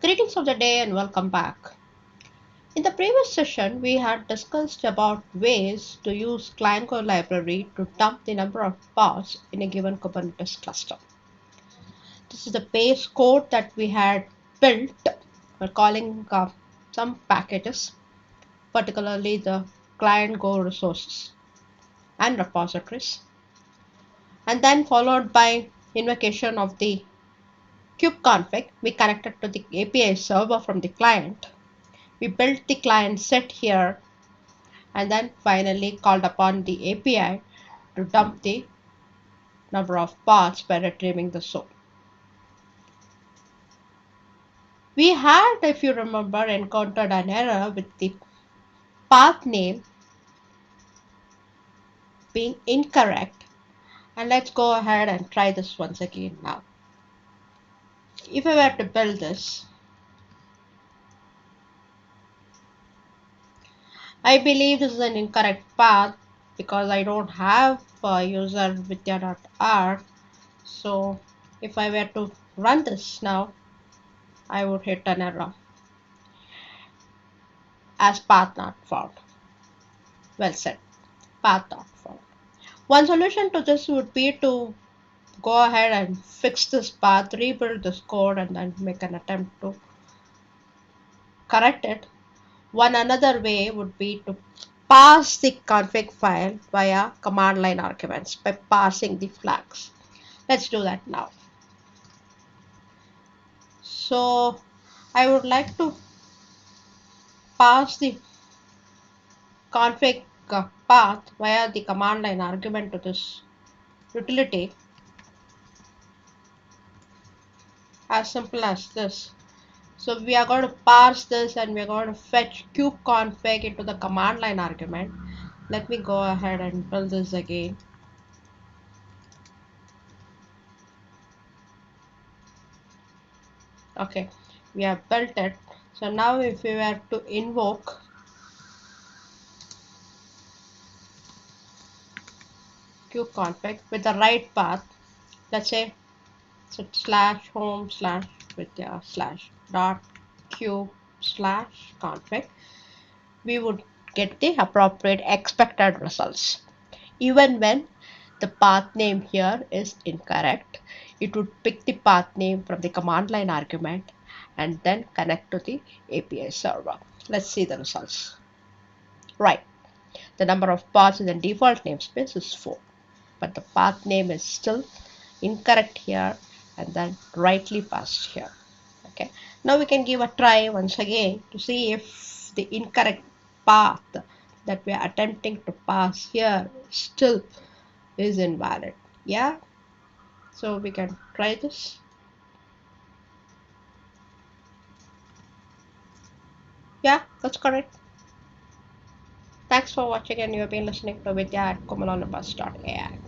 Greetings of the day and welcome back. In the previous session, we had discussed about ways to use client code library to dump the number of pods in a given Kubernetes cluster. This is the base code that we had built for calling some packages, particularly the client Go resources and repositories, and then followed by invocation of the kubeconfig. We connected to the API server from the client. We built the client set here and then finally called upon the API to dump the number of paths by retrieving the source. We had, if you remember, encountered an error with the path name being incorrect, and let's go ahead and try this once again now. If I were to build this, I believe this is an incorrect path because I don't have user vidya.r. So if I were to run this now, I would hit an error as path not found. Well said, path not found. One solution to this would be to go ahead and fix this path, rebuild this code, and then make an attempt to correct it. One another way would be to parse the config file via command line arguments by parsing the flags. Let's do that now. So I would like to parse the config path via the command line argument to this utility. As simple as this. So we are going to parse this and we are going to fetch kubeconfig into the command line argument. Let me go ahead and build this again. Okay, we have built it. So now if we were to invoke kubeconfig with the right path, let's say /home/vidya/.kube/config, we would get the appropriate expected results. Even when the path name here is incorrect, it would pick the path name from the command line argument and then connect to the API server. Let's see the results. Right, the number of paths in the default namespace is 4, but the path name is still incorrect here and then rightly passed here. Okay, now we can give a try once again to see if the incorrect path that we are attempting to pass here still is invalid. Yeah, so we can try this. Yeah, that's correct. Thanks for watching, and you have been listening to Vidya at kubeconfig.ai.